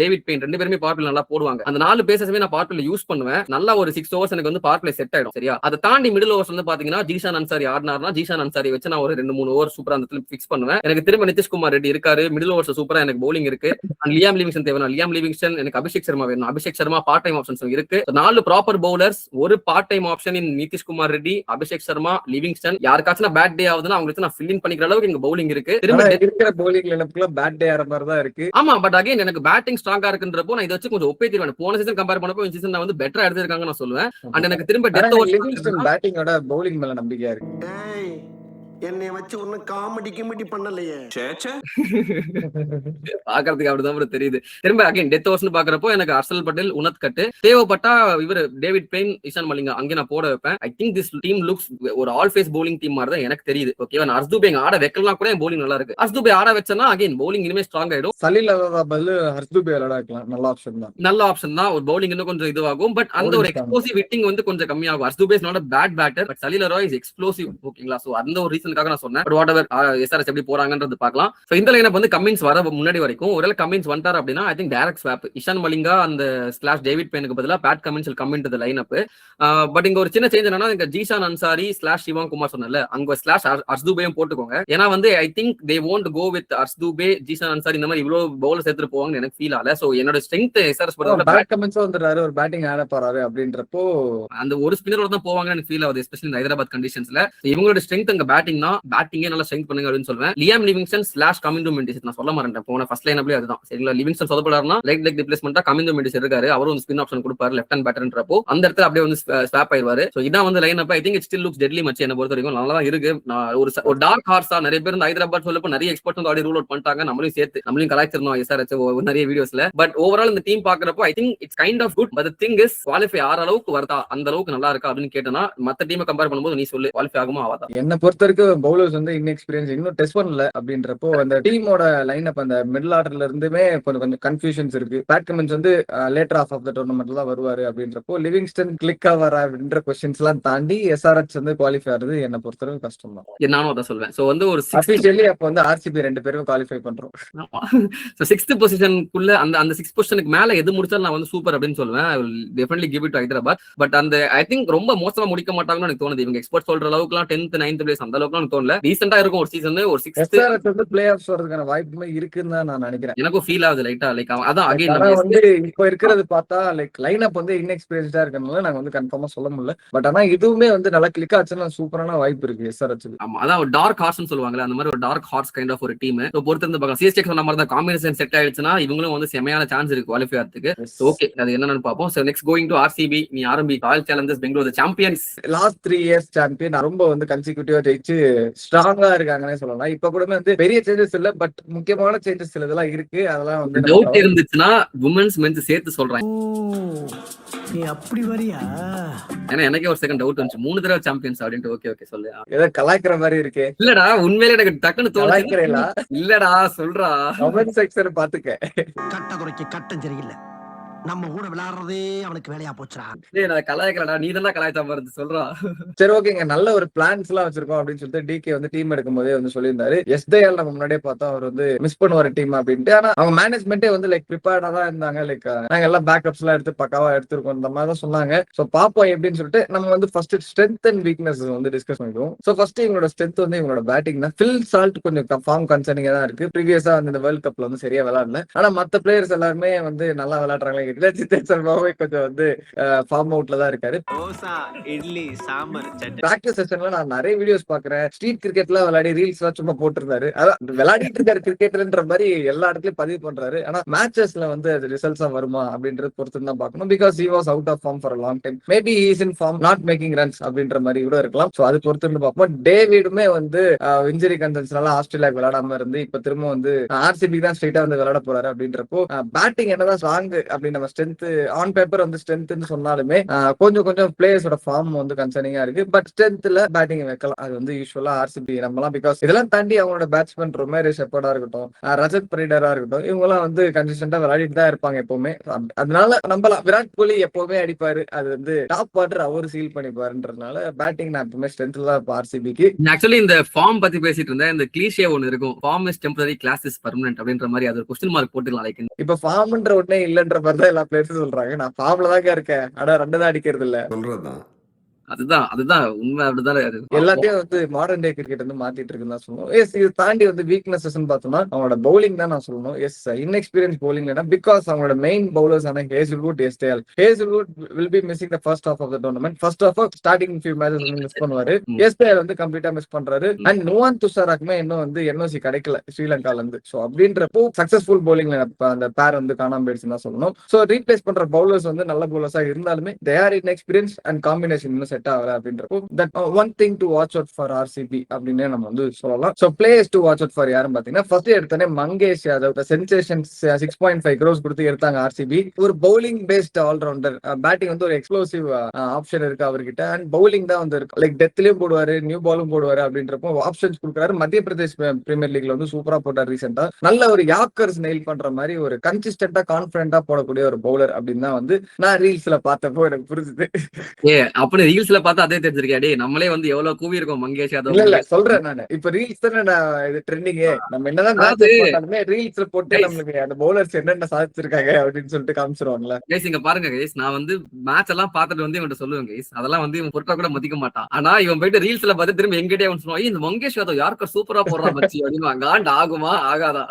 டேவிட் பெயின், ரெண்டு பேருமே பவர் பிளே நல்லா போடுவாங்க. அந்த 4 பேசஸுமே நான் பவர் பிளே யூஸ் பண்ணுவேன். நல்லா ஒரு 6 ஓவர்ஸ் எனக்கு வந்து பவர் பிளே செட் ஆயிடும். சரியா, அதை தாண்டி மிடில் ஓவர்ஸ் வந்து பாத்தீங்கன்னா ஜீஷான் அன்சாரி ஆடினார்னா ஜீஷான் அன்சாரி வச்சு நான் ஒரு 2-3 ஓவர் சூப்பரா அந்த இடத்துல பிக்ஸ் பண்ணுவேன். எனக்கு திரும்ப நிதிஷ்குமார் ரெட்டி இருக்காரு, மிடில் ஓவர்ஸ் சூப்பரா எனக்கு பவுலிங் இருக்கு. அண்ட் லியாம் லிவிங்ஸ்டன் தேவை, லியாம் லிவிங்ஸ்டன் எனக்கு அபிஷேக் சர்மா வேணும். Abhishek Sharma part time options இருக்கு. 4 ப்ராப்பர் பவுலர்ஸ், ஒரு part time option in Nitishkumar Reddy, Abhishek Sharma, Livingstone. யாருக்காச்சும் பேட் டே ஆகுதுன்னா அவங்களுக்கு நான் ஃபில் இன் பண்ணிக்கிற அளவுக்கு எங்க பவுலிங் இருக்கு. திரும்ப இருக்கிற பவுலிங் லைனப்ல பேட் டே ஆற மாதிரி தான் இருக்கு. ஆமா, பட் அகைன் எனக்கு பேட்டிங் ஸ்ட்ராங்கா இருக்குன்றப்போ நான் இதை வச்சு கொஞ்சம் ஒப்பேத்திடுவேன். போன சீசன் கம்பேர் பண்ணப்போ இந்த சீசன் வந்து பெட்டரா எடுத்திருக்காங்க நான் சொல்லுவேன். அண்ட் எனக்கு திரும்ப டெத் ஓவர் லிவிங்ஸ்டன் பேட்டிங்கோட பவுலிங் மேல நம்பிக்கையா இருக்கு. என்னை வச்சு ஒன்னும் காமெடி பண்ணலையே. பாக்குறதுக்கு அப்படிதான் தெரியுது. திரும்ப அகைன் டெத் ஓவர்ஸ் பாக்குறப்போ எனக்கு ஹர்ஷல் பட்டேல், உனத்கட், தேவைப்பட்டா இவர் டேவிட் பெயின், ஈஷான் மலிங்கா அங்கே நான் போட வைப்பேன். I think this team looks ஒரு ஆல் ஃபேஸ் பவுலிங் டீம் மாதிரி தான் எனக்கு தெரியுது. ஓகேவா, நான் ஹர்ஷ் தூபே ஆட வைக்கலாம் கூட பவுலிங் நல்லா இருக்கு. ஹர்ஷ் தூபே ஆட வச்சனா அகைன் பவுலிங் இனிமே ஸ்ட்ராங் ஆயிடும். சலீல் அரோரா பதில் ஹர்ஷ் தூபே விளையாட வைக்கலாம். நல்ல ஆப்ஷன் தான். நல்ல ஆப்ஷன் தான். ஒரு பவுலிங் இன்னும் கொஞ்சம் இதுவாகும். பட் அந்த ஒரு எக்ஸ்ப்ளோசிவ் ஹிட்டிங் வந்து கொஞ்சம் கம்மியாகும். Harsh Dubey is not a bad batter, but Salil Arora is explosive. ஓகேங்களா, சோ அந்த ஒரு ரீசனுக்காக நான் சொன்னேன். பட் எஸ்ஆர்எஸ் எப்படி போறாங்கன்றது பார்க்கலாம். சோ இந்த லைனப் வந்து கமின்ஸ் வர முன்னாடி வரைக்கும் ஒருவேளை கமின்ஸ் வந்துட்டார் அப்படின்னா I think direct swap Eshan Malinga அந்த / டேவிட் பெயினுக்கு பதிலா Pat Cummins will come into the lineup. But இங்க ஒரு சின்ன சேஞ்ச் என்னன்னா, இங்க ஜீஷான் அன்சாரி / சிவாங் குமார் சொன்னல, அங்க / ஹர்ஷ் தூபேயும் போட்டுக்கோங்க. ஏன்னா வந்து I think they won't go with Harsh Dubey, Zeeshan Ansari இந்த மாதிரி இவ்வளவு பவுலர்ஸ் எடுத்துட்டு போவாங்கன்னு எனக்கு ஃபீல் ஆகல. சோ என்னோட ஸ்ட்ரெங்த் எஸ்ஆர்எஸ் போறது பேட் கமின்ஸ் வந்துறாரு, ஒரு பேட்டிங் ஆட போறாரு அப்படின்றப்போ அந்த ஒரு ஸ்பின்னரோட தான் போவாங்கன்னு எனக்கு ஃபீல் ஆகுது, எஸ்பெஷலி இந்த ஹைதராபாத் கண்டிஷன்ஸ்ல. இவங்களோட ஸ்ட்ரெங்த் அங்க பேட்டிங் தான். பேட்டிங்கே நல்லா ஸ்ட்ரெங்த் பண்ணுங்க அப்படின்னு சொல்லுவேன். லியாம் லிவிங்ஸ்டன் / கமிந்து மெண்டிஸ் நான் சொல்ல மாட்டேன். போன ஃபர்ஸ்ட் லைனப்லயே அதுதான். சரிங்களா, லிவிங்ஸ்டன் சொதப்படாருன்னா லைட் லெக் ரிப்ளேஸ்மெண்டா கமிந்து மெண்டிஸ் இருக்காரு. அவரும் ஸ்பின் ஆப்ஷன் கொடுப்பாரு லெஃப்ட் ஹேண்ட் பேட்டர்ன்றப்போ அந்த இடத்துல அப்படியே வந்து ஸ்வாப் ஆயிடுவாரு. சோ இதான் வந்து line up. I think it still looks deadly much. என்ன பொறுத்த வரைக்கும் நல்லா தான் இருக்கு. ஒரு டார்க் ஹார்ஸா நிறைய பேர் இந்த ஹைதராபாத் சொல்லப்போ நிறைய எக்ஸ்பர்ட்ஸ் வந்து ஆடி ரூல் அவுட் பண்ணிட்டாங்க. நம்மளையும் சேர்த்து நம்மளையும் கலாய்ச்சிருந்தோம் எஸ்ஆர்எச் நிறைய வீடியோஸ்ல. பட் ஓவரால் இந்த டீம் பாக்குறப்போ I think it's kind of good. But the thing is qualify ஆற அளவுக்கு வருதா, அந்த அளவுக்கு நல்லா இருக்கா அப்படின்னு கேட்டனா மத்த டீமை கம்பேர் பண்ணும்போது நீ சொல்லு குவாலிஃபை ஆகுமா ஆகாதா? என்ன பொறுத்த வரைக்கும் பவுலர்ஸ் வந்து இன்எக்ஸ்பீரியன்ஸ், இன்னும் டெஸ்ட் பண்ணல அப்படின்றப்போ அந்த டீமோட லைன் அப் அந்த மிடில் ஆர்டர்ல இருந்துமே கொஞ்சம் கன்ஃபியூஷன்ஸ் இருக்கு. பேட் கமின்ஸ் வந்து லேட்டர் ஆஃப் த டோர்னமெண்ட்ல தான் வருவாரு அப்படின்றப்போ லிவிங்ஸ்டன் கிளிக் ஆவாரா அப்படின்ற கொஸ்டின்ஸ் எல்லாம் தாண்டி எஸ்ஆர்எச் வந்து குவாலிஃபை ஆகுது என்ன பொறுத்தவரைக்கும் கஷ்டம் தான். நானும் அதான் சொல்வேன். சோ வந்து ஒரு அபிஷியலி அப்ப வந்து ஆர்சிபி 2 பேரும் குவாலிஃபை பண்றோம். சோ 6th பொசிஷனுக்குள்ள அந்த 6th பொசிஷனுக்கு மேல எது முடிச்சாலும் நான் வந்து சூப்பர் அப்படின்னு சொல்லுவேன். I will definitely give it to Hyderabad. But அந்த ஐ திங்க் ரொம்ப மோசமா முடிக்க மாட்டாங்கன்னு எனக்கு தோணுது. இவங்க எக்ஸ்போர்ட் சொல்ற அளவுக்குலாம் 10th 9th பிளேஸ் அந்த அளவுக்கு எனக்கு தோணல. ரீசெண்டா இருக்கும் ஒரு சீசன் ஒரு 6th எஸ்ஆர்எச் வந்து பிளே ஆஃப்ஸ் வரதுக்கான வாய்ப்புமே இருக்குன்னு தான் நான் நினைக்கிறேன். எனக்கும் ஃபீல் ஆகுது லைட்டா. லைக் அதான் அகைன் வந்து இப்போ இருக்கிறது பார்த்தா லைக் லைன் அப் வந்து இன்எக்ஸ்பீரியன்ஸ்டா இருக்கறனால நாங்க வந்து கன்ஃபார்மா சொல்ல முடியல. பட் ஆனா இதுவுமே வந்து நல்லா கிளிக் ஆச்சுன்னா சூப்பரான வாய்ப்பு இருக்கு எஸ்ஆர்எச். ஆமா, அதான் ஒரு டார்க் ஹார்ஸ்னு சொல்லுவாங்கல, அந்த மாதிரி ஒரு டார்க் ஹார்ஸ் கைண்ட் ஆஃப் ஒரு டீம். சோ பொறுத்து இருந்து பார்க்கலாம். சிஎஸ்கே சொன்ன மாதிரி தான் காம்பினேஷன் செட் ஆயிடுச்சுன்னா இவங்களும் வந்து செமையான சான்ஸ் இருக்கு குவாலிஃபை ஆகிறதுக்கு. ஓகே, அது என்னன்னு பாப்போம். So next going to RCB. நீ ஆரம்பி. Royal Challengers Bengaluru champions, last 3 years champion. ரொம்ப வந்து கன்சிக்யூட்டிவா ஜெயிச்சு ஸ்ட்ராங்கா இருக்காங்கன்னே சொல்லலாம். இப்ப கூட வந்து பெரிய சேஞ்சஸ் இல்ல. பட் முக்கியமான சேஞ்சஸ் சிலதெல்லாம் இருக்கு. அதெல்லாம் வந்து நம்ம டவுட் இருந்துச்சுன்னா உமன்ஸ் மென்ஸ் சேர்த்து சொல்றேன். நீ அப்படி வரியா? ஏன்னா எனக்கே ஒரு செகண்ட் டவுட் வந்துச்சு. 3 தடவை சாம்பியன்ஸ் அப்படின்ட்டு. ஓகே ஓகே சொல்லு. ஏதோ கலாய்க்கிற மாதிரி இருக்கே. இல்லடா உண்மையிலே எனக்கு டக்குன்னு தோணுச்சு. கலாய்க்கிறீங்களா? இல்லடா சொல்றா. கமெண்ட் செக்ஷன் பாத்துக்க. கட்ட குறைக்கு கட்டம் சரியில்லை. நம்ம கூட விளையாடுறதே அவனுக்கு வேலையா போச்சுடா. டேய் நான் கலாய்க்கலடா. நீ தான் கலாய்ச்சா மாதிரி சொல்றா. சரி ஓகேங்க. நல்ல ஒரு பிளான்ஸ் எல்லாம் வச்சிருக்கோம் அப்படின்னு சொல்லிட்டு டிகே வந்து டீம் எடுக்கும் போதே வந்து சொல்லியிருந்தாரு. எஸ்தேஎல் நம்ம முன்னாடியே பார்த்தோம் அவர் வந்து மிஸ் பண்ணுவார் டீம் அப்படின்ட்டு. ஆனா அவங்க மேனேஜ்மெண்டே வந்து லைக் ப்ரிப்பேர்டா தான் இருந்தாங்க. லைக் நாங்க எல்லாம் பேக்கப்ஸ் எல்லாம் எடுத்து பக்காவா எடுத்திருக்கோம் இந்த மாதிரி தான் சொன்னாங்க. சோ பாப்போம் எப்படின்னு சொல்லிட்டு நம்ம வந்து ஃபர்ஸ்ட் ஸ்ட்ரென்த் அண்ட் வீக்னஸ் வந்து டிஸ்கஸ் பண்ணிடுவோம். சோ ஃபர்ஸ்ட் இவங்களோட ஸ்ட்ரென்த் வந்து இவங்களோட பேட்டிங் தான். ஃபில் சால்ட் கொஞ்சம் ஃபார்ம் கன்சர்னிங்கா தான் இருக்கு. ப்ரீவியஸா வந்து இந்த வேர்ல்ட் கப்ல வந்து சரியா விளையாடல. ஆனா மத்த பிளேயர்ஸ் எல்லாருமே வந்து நல்லா விளையாடுறாங்களே கேட்டீங்கன்னா ஜிதேஷ் சர்மாவே கொஞ்சம் வந்து ஃபார்ம் அவுட்ல தான் இருக்காரு. இட்லி சாம்பார் பிராக்டிஸ் செஷன்ல நான் நிறைய வீடியோஸ் பாக்குறேன். ஸ்ட்ரீட் கிரிக்கெட்ல விளையாடி ரீல்ஸ் எல்லாம் சும்மா போட்டிருந்தாரு. அதான் விளையாடிட்டு இருக்காரு கிரிக்கெட்ன்ற மாதிரி எல்லா இடத்துலயும் பதிவு பண்றாரு. ஆனா மேட்சஸ்ல வந்து அது ரிசல்ட்ஸா வருமா அப்படின்றது பொறுத்து தான் பார்க்கணும். Because he was out of form for a long time. Maybe he is in form, not making runs அப்படின்ற மாதிரி கூட இருக்கலாம். சோ அது பொறுத்து பார்ப்போம். டேவிடுமே வந்து இன்ஜுரி கன்சர்ன்ஸ்னால ஆஸ்திரேலியாவுக்கு விளையாடாம இருந்து இப்ப திரும்ப வந்து ஆர்சிபி தான் ஸ்ட்ரெயிட்டா வந்து விளையாட போறாரு அப்படின்றப்போ பேட்டிங் என்னதான் ஸ்ட்ராங் அப்படின்னு நம்ம ஸ்ட்ரென்த் ஆன் பேப்பர் வந்து ஸ்ட்ரென்த்னு சொன்னாலுமே கொஞ்சம் பிளேயர்ஸோட ஃபார்ம் வந்து கன்சர்னிங்கா இருக்கு. பட் ஸ்ட்ரென்த்ல பேட்டிங் வைக்கலாம். அது வந்து யூஸ்வலா ஆர்சிபி நம்பலாம். பிகாஸ் இதெல்லாம் தாண்டி அவங்களோட பேட்ஸ்மேன் ரொமேரே ஷெப்பர்டா இருக்கட்டும், ரஜத் பரிடரா இருக்கட்டும், இவங்க எல்லாம் வந்து கன்சிஸ்டன்டா விளையாடிட்டு தான் இருப்பாங்க எப்பவுமே. அதனால நம்பலாம். விராட் கோலி எப்பவுமே அடிப்பாரு. அது வந்து டாப் ஆர்டர் அவரு சீல் பண்ணிப்பாருன்றதுனால பேட்டிங் நான் எப்பவுமே ஸ்ட்ரென்த்ல தான் இருப்பேன் ஆர்சிபிக்கு. ஆக்சுவலி இந்த ஃபார்ம் பத்தி பேசிட்டு இருந்தேன். இந்த கிளீஷே ஒன்னு இருக்கும். Form is temporary, class is permanent அப்படின்ற மாதிரி அது ஒரு क्वेश्चन மார்க் போட்டுக்கலாம். லைக் இப்ப ஃபார்ம்ன்ற ஒண்ணே இல்லன்ற மாதிரி தான் எல்லா பிளேயர்ஸும் சொல்றாங்க. நான் ஃபார்ம்ல தான் இருக்கேன். ஆனா 2 தான் அடிக்கிறது இல்ல சொல்றதுதான். அதுதான் உண்மை. அப்படிதான் எல்லாத்தையும் வந்து மாடர்ன் டே கிரிக்கெட் வந்து மாத்திட்டு இருக்குன்னு தான் சொல்லணும். எஸ் இது தாண்டி வந்து வீக்னஸஸ் பார்த்தோம்னா அவங்களோட பவுலிங் தான் நான் சொல்லணும். எஸ் இன்எக்ஸ்பீரியன்ஸ் பவுலிங் பிகாஸ் அவங்களோட மெயின் பவுலர்ஸ் ஆன Hazlewood, Hazlewood will be missing the first half of the tournament. First half starting few matches வந்து மிஸ் பண்ணுவாரு. எஸ்டேஎல் வந்து கம்ப்ளீட்டா மிஸ் பண்றாரு. அண்ட் நுவான் துஷாராக்குமே இன்னும் வந்து என்ஓசி கிடைக்கல ஸ்ரீலங்கால இருந்து. சோ அப்படின்றப்போ சக்சஸ்ஃபுல் பவுலிங்ல அந்த பேர் வந்து காணாம போயிடுச்சுன்னு தான் சொல்லணும். சோ ரீப்ளேஸ் பண்ற பவுலர்ஸ் வந்து நல்ல பவுலர்ஸா இருந்தாலுமே they are inexperience and combination இன்னும் செட் ஆகல அப்படின்றப்போ that one thing to watch out for RCB அப்படின்னு நம்ம வந்து சொல்லலாம். So players to watch out for யாரும் பாத்தீங்கன்னா ஃபர்ஸ்ட் எடுத்தனே மங்கேஷ் யாதவ் சென்சேஷன் 6.5 crores கொடுத்து எடுத்தாங்க ஆர்சிபி. ஒரு பவுலிங் பேஸ்ட் ஆல்ரவுண்டர். பேட்டிங் வந்து ஒரு எக்ஸ்ப்ளோசிவ் ஆப்ஷன் இருக்கு அவர்கிட்ட. அண்ட் பவுலிங் தான் வந்து இருக்கு. லைக் டெத்லயும் போடுவாரு, நியூ பாலும் போடுவாரு அப்படின்றப்போ ஆப்ஷன்ஸ் கொடுக்குறாரு. மத்திய பிரதேஷ் பிரீமியர் லீக்ல வந்து சூப்பரா போட்டார் ரீசெண்டா. நல்ல ஒரு யாக்கர்ஸ் நெயில் பண்ற மாதிரி ஒரு கன்சிஸ்டன்டா கான்பிடண்டா போடக்கூடிய ஒரு பவுலர் அப்படின்னு தான் வந்து நான் ரீல்ஸ்ல பார்த்தப்போ எனக்கு புரிஞ்சுது. அப்படி ரீல்ஸ்ல பார்த்தா அதே தெரிஞ்சிருக்கேன். நம்மளே வந்து எவ்வளவு கூவி இருக்கோம் மங்கேஷ் யாதவ். இல்ல சொல்றேன் நானு. இப்ப ரீல்ஸ் தானே இது ட்ரெண்டிங்கே. நம்ம என்னதான் மேட்ச் போட்டாலுமே ரீல்ஸ்ல போட்டு நம்மளுக்கு அந்த பவுலர்ஸ் என்னென்ன சாதிச்சிருக்காங்க அப்படின்னு சொல்லிட்டு காமிச்சிருவாங்கல்ல. கைஸ் இங்க பாருங்க கைஸ், நான் வந்து மேட்ச் எல்லாம் பார்த்துட்டு வந்து இவன்ட்ட சொல்லுவேன் கைஸ். அதெல்லாம் வந்து இவன் பொருட்டா கூட மதிக்க மாட்டான். ஆனா இவன் போயிட்டு ரீல்ஸ்ல பார்த்து திரும்ப எங்கிட்டே அவன் சொல்லுவான், இந்த மங்கேஷ் யாதவ் யாருக்கா சூப்பரா போடுறான் மச்சி அப்படின்னு. காண்ட் ஆகுமா ஆகாதா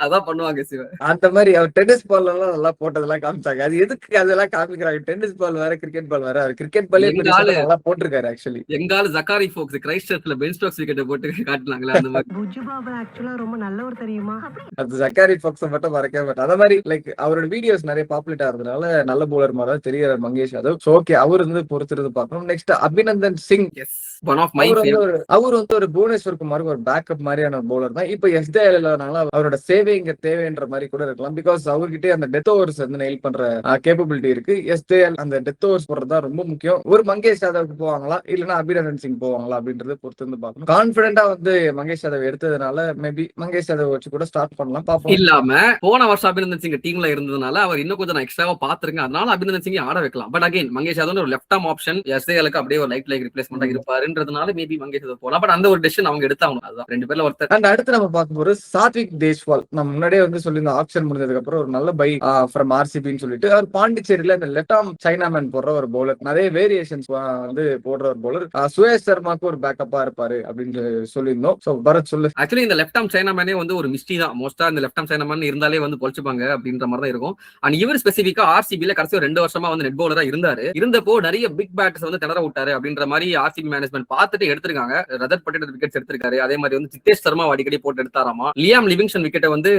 அதான் பண்ணுவாங்க சிவன். அந்த மாதிரி அவர் டென்னிஸ் பால் எல்லாம் நல்லா போட்டதெல்லாம் காமிச்சாங்க. அது எதுக்கு அதெல்லாம் காமிக்கிறாங்க? டென்னிஸ் பால் வேற, கிரிக்கெட் பால் வேற. அவர் கிரிக்கெட் பாலே நல்லா போட்டிருக்காரு. ஆக்சுவலி எங்கால ஜக்காரி ஃபோக்ஸ் கிரைஸ்ட் சர்ச்ல பென் ஸ்டோக்ஸ் விக்கெட் போட்டு காட்டுனாங்களே அந்த மாதிரி. புஜு பாபா ஆக்சுவலா ரொம்ப நல்லவர் தெரியுமா? அது ஜக்காரி ஃபோக்ஸ் மட்டும் மறக்கவே மாட்டேன். அந்த மாதிரி லைக் அவரோட வீடியோஸ் நிறைய பாப்புலர் ஆகிறதுனால நல்ல பவுலர் மாதிரி தான் தெரியற மங்கேஷ் யாதவ். சோ ஓகே, அவர் வந்து பொறுத்திருந்து பார்க்கணும். Next Abhinandan Singh. Yes one of my favourite. அவர் வந்து ஒரு புவனேஸ்வர் குமாருக்கு ஒரு பேக்கப் மாதிரியான பவுலர் தான். இப்போ எஸ்டேஎல் அவரோட சேவை இங்க தேவைன்ற மாதிரி கூட இருக்கலாம். பிகாஸ் அவர்கிட்ட அந்த டெத் ஓவர்ஸ் வந்து நெயில் பண்ற கேப்பபிலிட்டி இருக்கு. எஸ்டேஎல் அந்த டெத் ஓவர்ஸ் போடுறதா ரொம்ப முக்கியம். ஒரு மங்கேஷ் யாதவுக்கு போவாங்களா இல்லன்னா அபிநந்தன் சிங் போவாங்களா அப்படின்றத பொறுத்து வந்து பார்க்கணும். கான்பிடண்டா வந்து மங்கேஷ் யாதவ் எடுத்ததுனால மேபி மங்கேஷ் யாதவ் வச்சு கூட ஸ்டார்ட் பண்ணலாம். பாப்போம். இல்லாம போன வருஷம் அபிநந்தன் சிங் டீம்ல இருந்ததுனால அவர் இன்னும் கொஞ்சம் நான் எக்ஸ்ட்ராவா பாத்துருக்கேன். அதனால அபிநந்தன் சிங் ஆட வைக்கலாம். பட் அகைன் மங்கேஷ் யாதவ் ஒரு லெஃப்ட் ஆர்ம் ஆப்ஷன் எஸ்ஏஎலுக்கு அப்படியே ஒரு லைக் ரிப்ளேஸ்மெண்டா இருப்பாருன்றதுனால மேபி மங்கேஷ் யாதவ் போலாம். பட் அந்த ஒரு டெசிஷன் அவங்க எடுத்தாங்க. அதுதான் ரெண்டு பேர்ல ஒருத்தர். அண்ட் அடுத்து நம்ம பார்க்கும்போது சாத்விக் தேஷ்வால். நம்ம முன்னாடியே வந்து சொல்லியிருந்த ஆப்ஷன் முடிஞ்சதுக்கு அப்புறம் ஒரு நல்ல பை ஃப்ரம் ஆர்சிபின்னு சொல்லிட்டு அவர் பாண்டிச்சேரியில இந்த லெஃப்ட் ஆர்ம் சைனாமேன் போடுற ஒரு பவுலர். நிறைய வேரியேஷன்ஸ் வந்து போடுற ஒரு பவுலர். சுயேஷ் சர்மாக்கு ஒரு பேக்கப்பா இருப்பாரு அப்படின்னு சொல்லியிருந்தோம். சோ பரத் சொல்லு. ஆக்சுவலி இந்த லெஃப்ட் ஆர்ம் சைனாமேனே வந்து ஒரு மிஸ்டி தான். மோஸ்டா இந்த லெஃப்ட் ஆர்ம் சைனாமேன் இருந்தாலே வந்து பொழிச்சுப்பாங்க அப்படின்ற மாதிரி தான் இருக்கும். அண்ட் இவர் ஸ்பெசிபிக்கா ஆர்சிபில கடைசி 2 வருஷமா வந்து நெட் பவுலரா இருந்தாரு. இருந்தப்போ நிறைய பிக் பேட்டர்ஸ் வந்து திணற விட்டாரு அப்படின்ற மாதிரி ஆர்சிபி மேனேஜ்மெண்ட் பார்த்துட்டு எடுத்திருக்காங்க. ரஜத் பட்டேல் விக்கெட்ஸ் எடுத்திருக்காரு. அதே மாதிரி வந்து ஜிதேஷ் சர்மா அடிக்கடி போட்டு எடுத்தாராமா. லியாம் லிவிங்ஸ்டன் விக்கெட்டை வந்து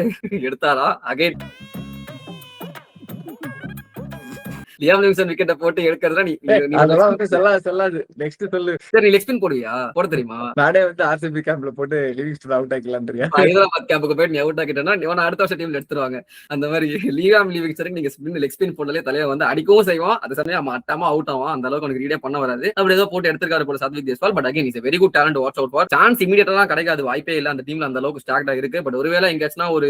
எடுத்தாரா. அகைன் லியாம் லிவிங்ஸ்டன் விக்கெட்டை போட்டு எடுக்கிறதுல அதெல்லாம் வந்து செல்லாது. நெக்ஸ்ட் சொல்லு. சரி, நீ லெக் ஸ்பின் போடுவியா? போட தெரியுமா? நானே வந்து ஆர்சிபி கேம்ப்ல போட்டு லிவிங்ஸ்டன் அவுட் ஆக்கிலான்றியா? ஹைதராபாத் கேம்புக்கு போயிட்டு நீ அவுட் ஆக்கிட்டேன்னா இவனை அடுத்த வருஷம் டீம்ல எடுத்துருவாங்க. அந்த மாதிரி லியாம் லிவிங்ஸ்டனுக்கு நீங்க ஸ்பின் லெக் ஸ்பின் போட்டாலே தலையை வந்து அடிக்கவும் செய்வான், அது சமயம் அவன் அட்டாம அவுட் ஆவான். அந்த அளவுக்கு உனக்கு ரீடே பண்ண வராது. அப்படி ஏதோ போட்டு எடுத்திருக்காரு போல Satwik Jaiswal. But again is very good talent, watch out for. Chance இமீடியட்டா கிடைக்காது, வாய்ப்பே இல்ல. அந்த டீம்ல அந்த அளவுக்கு ஸ்டாக்டா இருக்கு. பட் ஒருவேளை எங்கேயாச்சுன்னா ஒரு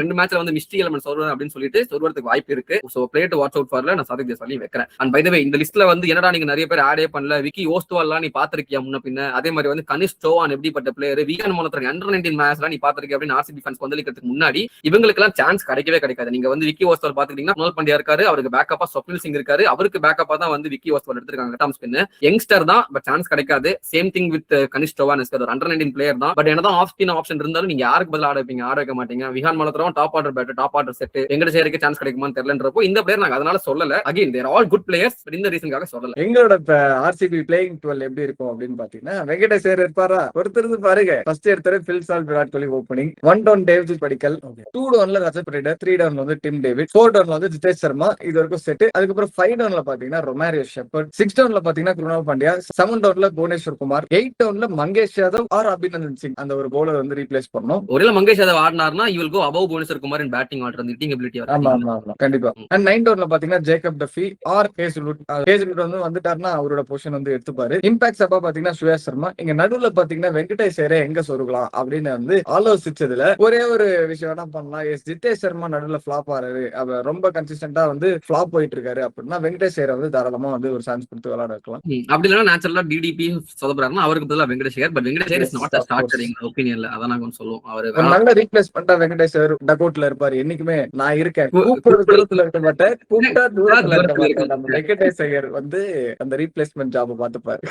ரெண்டு மேட்ச்ல வந்து மிஸ்டி எலமெண்ட் சொல்றேன் அப்படின்னு சொல்லிட்டு சொல்றதுக்கு வாய்ப்பு இருக்கு. So play to watch out ஃபார்ல நான் சாத்விக் ஜெய்ஸ்வாலையும் வைக்கிறேன். அண்ட் பை த வே இந்த லிஸ்ட்ல வந்து என்னடா நீங்க நிறைய பேர் ஆடே பண்ணல, விக்கி ஓஸ்துவால்லாம் நீ பாத்திருக்கியா முன்ன பின்ன, அதே மாதிரி வந்து கனிஷ் சௌஹான் எப்படிப்பட்ட பிளேயர், விகான் மோனத்ரங் அண்டர் 19 மேட்ச்லாம் நீ பாத்திருக்கியா அப்படின்னு ஆர்சிபி ஃபேன்ஸ் கொந்தளிக்கிறதுக்கு முன்னாடி இவங்களுக்கு எல்லாம் சான்ஸ் கிடைக்கவே கிடைக்காது. நீங்க வந்து விக்கி ஓஸ்துவால் பாத்துக்கிட்டீங்கன்னா குணால் பாண்டியா இருக்காரு, அவருக்கு பேக்கப்பா ஸ்வப்னில் சிங் இருக்காரு, அவருக்கு பேக்கப்பா தான் வந்து விக்கி ஓஸ்துவால் எடுத்திருக்காங்க டாம் ஸ்பின். யங்ஸ்டர் தான், பட் சான்ஸ் கிடைக்காது. Same thing with Kanish Chauhan, ஒரு அண்டர் 19 பிளேயர் தான். பட் என்னதான் ஆஃப் ஸ்பின் ஆப்ஷன் இருந்தாலும் நீங்க யாருக்கு பதில் ஆட வைப்பீங்க? ஆட வைக்க மாட்டீங்க. விகான் மோனத்ரங் top order bat, top order set, எங்கட சேருக்கு சான்ஸ் கிடைக்குமான்னு தெரியலன்றப்போ இந்த பிளேயர் நாங்க அதனால சொல்லல. Again they're all good players, but இந்த ரீசனுக்காக சொல்லல. எங்களோட ஆர்சிபி பிளேயிங் 12 எப்படி இருக்கும் அப்படின்னு பாத்தீங்கன்னா, வெங்கடேஷ் ஐயர் இருப்பாரா? ஒருத்தர் பாருங்க, ஃபர்ஸ்ட் எடுத்தது bill salt, Virat Kohli opening. 1 down David படிக்கல், 2 டவுன்ல ரஜத் பரேடர், 3 டவுன்ல வந்து டிம் டேவிட், 4 டவுன்ல வந்து ஜிதேஷ் சர்மா, இது வரைக்கும் செட். அதுக்கப்புறம் 5 டவுன்ல பாத்தீங்கன்னா ரொமாரியோ ஷெப்பர்ட், 6 டவுன்ல பாத்தீங்கன்னா குருணால் பாண்டியா, 7 டவுன்ல புவனேஸ்வர் குமார், 8 டவுன்ல மங்கேஷ் யாதவ் ஆர் அபிநந்தன் சிங், அந்த ஒரு பவுலர் வந்து ரீப்ளேஸ் பண்ணோம். ஒருவேளை மங்கேஷ் யாதவ் ஆடினார்னா you will go above Bhuvneshwar Kumar in batting order, அந்த ஹிட்டிங் எபிலிட்டி. ஆமா கண்டிப்பா. அண்ட் 9 டவுன்ல பாத்தீங்கன்னா ஜேக்கப் டஃபி ஆர் ஹேசல்வுட் வந்து வந்துட்டாருன்னா அவரோட பொசிஷன் வந்து எடுத்துப்பாரு. இம்பாக்ட் சப்பா பாத்தீங்கன்னா சுயாஷ் சர்மா. இங்க நடுவுல பாத்தீங்கன்னா வெங்கடேஷ் ஐயரை எங்க சொருகலாம் அப்படின்னு வந்து ஆலோசிச்சதுல ஒரே ஒரு விஷயம் என்ன பண்ணலாம், ஜிதேஷ் சர்மா நடுவுல ஃபிளாப் ஆறாரு, அவர் ரொம்ப கன்சிஸ்டன்டா வந்து ஃபிளாப் போயிட்டு இருக்காரு அப்படின்னா வெங்கடேஷ் ஐயரை வந்து தாராளமா வந்து ஒரு சான்ஸ் கொடுத்து விளையாட வைக்கலாம். அப்படி இல்லைன்னா நேச்சுரலா டிடிபி சொதப்புறாருன்னா அவருக்கு பதிலா Venkatesh Iyer. But Venkatesh Iyer is not a starter எங்க ஒபினியன்ல, அதான் நாங்க சொல்லுவோம். அவர் நல்ல ரீப்ளேஸ்மெண்டா வெங்கடேஷ் ஐயர் டகோட்ல இருப்பாரு. என்னைக்குமே நான் இருக்கேன், கூப்பிடுற தூரத்துல இருக்க மாட்டேன், கூப்பிட்டா தூரத்துல இருக்க மாட்டேன். நம்ம வெங்கடேஷ் ஐயர் வந்து அந்த ரீப்ளேஸ்மெண்ட் ஜாப் பாத்துப்பாரு.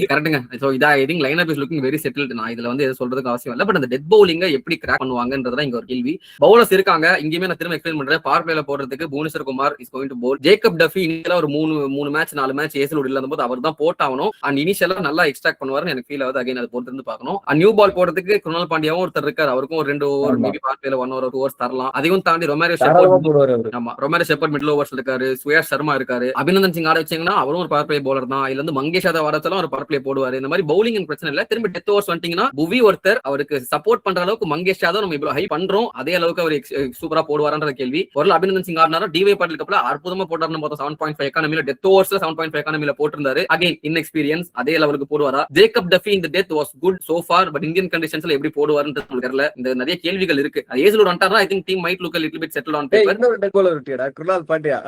கரெக்ட்டுங்க. சோ இதா I think line up is looking very settled. நான் இதுல வந்து எது சொல்றதுக்கு அவசியம் இல்ல. பட் அந்த டெத் பவுலிங்க எப்படி கிராக் பண்ணுவாங்கன்றதுதான் இங்க ஒரு கேள்வி. பவுலர்ஸ் இருக்காங்க, இங்கேயுமே நான் திரும்ப எக்ஸ்பிளைன் பண்றேன். பவர் பிளேல போடுறதுக்கு Bhuvneshwar Kumar is going to bowl. Jacob Duffy initially ஒரு 3 மேட்ச் 4 மேட்ச் ஏசல் இல்லாத போது அவர் தான் போட்டாகணும். அண்ட் இனிஷியலா நல்லா எக்ஸ்ட்ராக்ட் பண்ணுவாருன்னு எனக்கு ஃபீல் ஆகுது. அகைன் அதை பொறுத்து இருந்து பார்க்கணும். நியூ பால் போடுறதுக்கு குணால் பாண்டியாவும் ஒருத்தர் இருக்காரு, அவருக்கும் ஒரு 2 ஓவர் மேபி பவர் பிளேல 1 ஓவர் 2 ஓவர்ஸ் தரலாம். அதையும் தாண்டி ரொமாரியோ ஷெப்பர்ட், ஆமா ரொமாரியோ ஷெப்பர்ட் மிடில் ஓவர்ஸ் இருக்காரு, சுயாஷ் சர்மா இருக்காரு, அபிநந்தன் சிங் ஆட வச்சீங்கன்னா அவரும் ஒரு பவர் பிளே பவுலர் தான். இதுல இருந்து மங்கேஷ் யாதவ் ஆடச்சலாம் ஒரு பவர் பிளே போடுவாரு. இந்த மாதிரி பவுலிங் பிரச்சனை இல்ல. திரும்ப டெத் ஓவர்ஸ் வந்துட்டீங்கன்னா புவி ஒருத்தர் அவருக்கு சப்போர்ட் பண்ற அளவுக்கு மங்கேஷ் யாதவ் நம்ம இவ்வளவு ஹை பண்றோம், அதே அளவுக்கு அவர் சூப்பரா போடுவாரன்ற கேள்வி. ஒரு அபிநந்தன் சிங் ஆடினாரா டிவை பாட்டிலுக்கு அப்புறம் அற்புதமா போட்டாருன்னு பார்த்தா 7.5 எக்கானமில டெத் ஓவர்ஸ்ல 7.5 எக்கானமில போட்டிருந்தாரு. அகைன் இன்எக்ஸ்பீரியன்ஸ், அதே லெவலுக்கு போடுவாரா? ஜேக்கப் டஃபி இந்த death was good so far, but Indian கண்டிஷன்ஸ்ல எப்படி போடுவாருன்றது நமக்கு தெரியல. இந்த நிறைய கேள்விகள் இருக்கு. ஏஸ்ல வந்துட்டாரா I think team might look a little bit settled on paper. இன்னொரு டெத் பவுலர் விட்டியடா குருணால் பாண்டியா.